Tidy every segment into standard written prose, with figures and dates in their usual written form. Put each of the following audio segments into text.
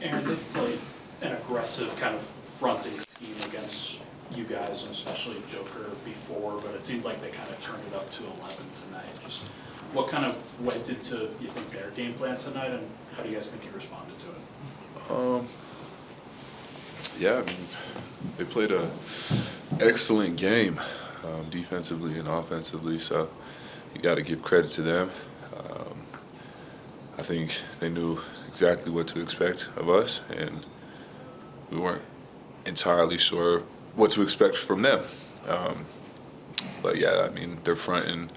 Aaron, they've played an aggressive kind of fronting scheme against you guys, and especially Joker before, but it seemed like they kind of turned it up to 11 tonight. Just what kind of went into, you think, their game plan tonight, and how do you guys think you responded to it? Yeah, I mean, they played a excellent game, defensively and offensively, so you got to give credit to them. I think they knew exactly what to expect of us, and we weren't entirely sure what to expect from them. But yeah, I mean, they're front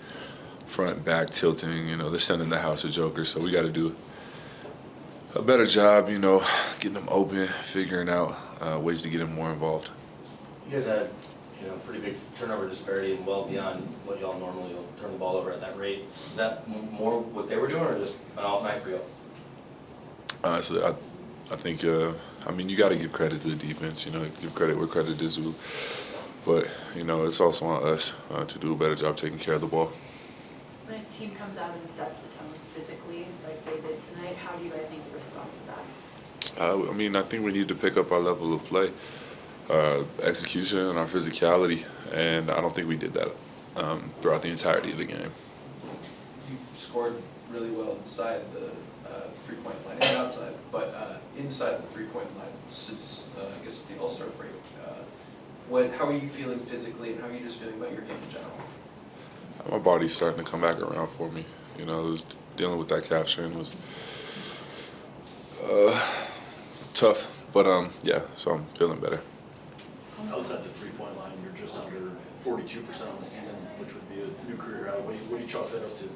back tilting, they're sending the house of Joker, so we got to do a better job, getting them open, figuring out ways to get them more involved. You guys had, pretty big turnover disparity and well beyond what y'all normally will turn the ball over at that rate. Is that more what they were doing or just an off night for y'all? Honestly, I think, you got to give credit to the defense, give credit where credit is due. But, it's also on us to do a better job taking care of the ball. When a team comes out and sets the tone physically like they did tonight, how do you guys need to respond to that? I think we need to pick up our level of play, execution, and our physicality, and I don't think we did that throughout the entirety of the game. You scored really well inside the three-point line and outside, but inside the three-point line since I guess the All-Star break. How are you feeling physically, and how are you just feeling about your game in general? My body's starting to come back around for me. It was dealing with that calf strain was tough, but yeah, so I'm feeling better. Outside the three-point line, you're just under 42% on the season, which would be a new career high. What do you chalk that up to?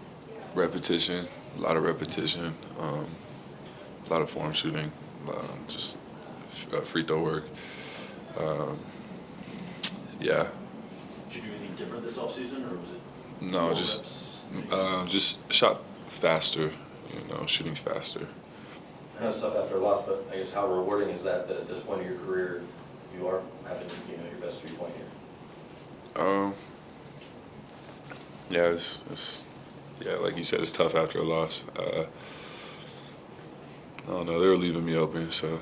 Repetition, a lot of repetition, a lot of form shooting, just free throw work. Yeah. Did you do anything different this offseason, or was it? No, just shot faster, shooting faster. I know it's tough after a loss, but I guess how rewarding is that at this point of your career you are having your best 3-point here? Yeah, it's like you said, it's tough after a loss. I don't know, they were leaving me open, so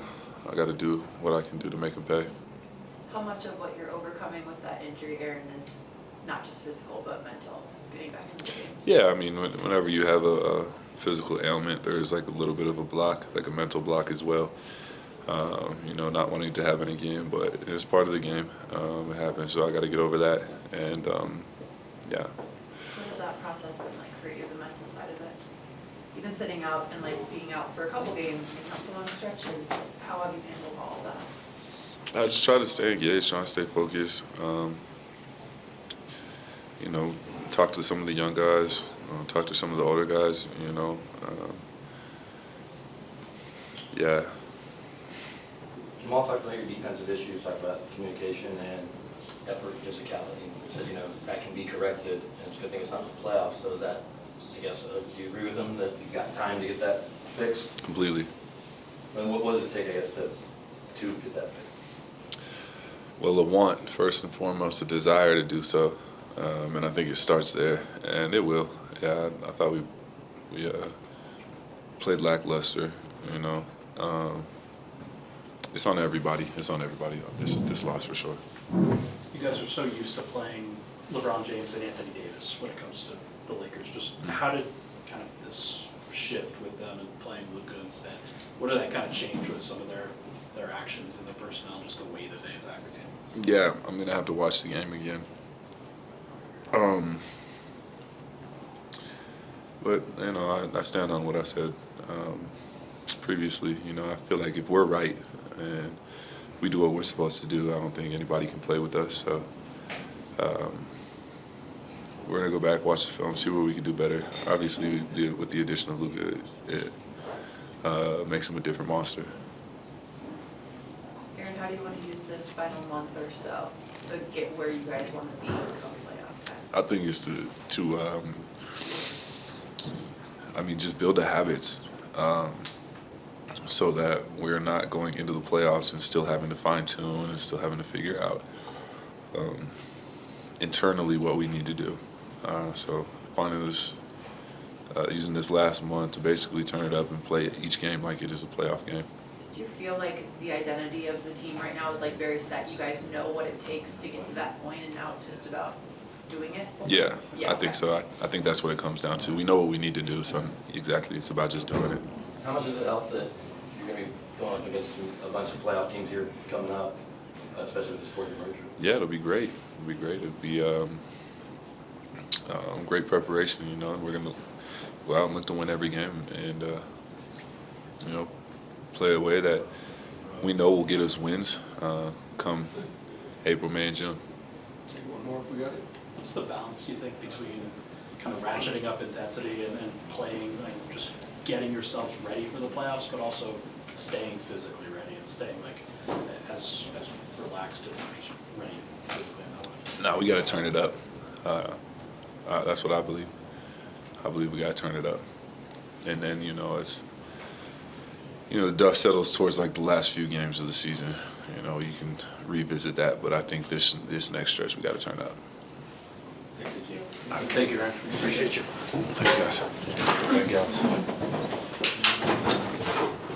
I got to do what I can do to make them pay. How much of what you're overcoming with that injury, Aaron, is not just physical but mental, getting back into the game? Yeah, whenever you have a physical ailment, there's like a little bit of a block, like a mental block as well. Not wanting to have it again, but it's part of the game. It happens, so I got to get over that, and yeah. What has that process been like for you, the mental side of it? You've been sitting out and being out for a couple games, picking up for long stretches. How have you handled all of that? I just try to stay engaged, trying to stay focused. Talk to some of the young guys, talk to some of the older guys, yeah. Jamal talked about your defensive issues, talked about communication and effort, physicality. He said, that can be corrected, and it's a good thing it's not the playoffs. So is that, I guess, do you agree with him that you've got time to get that fixed? Completely. And what does it take, I guess, to get that fixed? Well, a want, first and foremost, a desire to do so. And I think it starts there, and it will. Yeah, I thought we played lackluster, It's on everybody. It's on everybody, this loss for sure. You guys are so used to playing LeBron James and Anthony Davis when it comes to the Lakers. Just how did kind of this shift with them and playing Luka instead? What did that kind of change with some of their actions and the personnel, just the way that they attack the game? Yeah, I'm gonna have to watch the game again. But I stand on what I said previously. I feel like if we're right and we do what we're supposed to do, I don't think anybody can play with us. So we're gonna go back, watch the film, see where we can do better. Obviously, with the addition of Luka, it makes him a different monster. Aaron, how do you want to use this final month or so to get where you guys want to be come playoff time? I think it's to just build the habits so that we're not going into the playoffs and still having to fine tune and still having to figure out internally what we need to do. So finding this, using this last month to basically turn it up and play each game like it is a playoff game. Do you feel like the identity of the team right now is like very set? You guys know what it takes to get to that point, and now it's just about doing it? Yeah, Yeah, I think so. I think that's what it comes down to. We know what we need to do, so exactly, it's about just doing it. How much does it help that you're going to be going up against a bunch of playoff teams here coming up, especially with this 4-year merger? Yeah, it'll be great. It'll be great. It'll be great preparation, you know, and we're going to go out and look to win every game and, you know, play a way that we know will get us wins come April, May, and June. Take one more if we got it. What's the balance, you think, between kind of ratcheting up intensity and playing, like just getting yourselves ready for the playoffs, but also staying physically ready and staying like as relaxed and just ready physically in that way? No, we got to turn it up. That's what I believe. I believe we got to turn it up. And then, you know, as you know, the dust settles towards like the last few games of the season, you know, you can revisit that. But I think this next stretch, we got to turn up. Thanks, AJ. Thank you, Ryan. Appreciate you. Thanks, guys. Thank you, guys.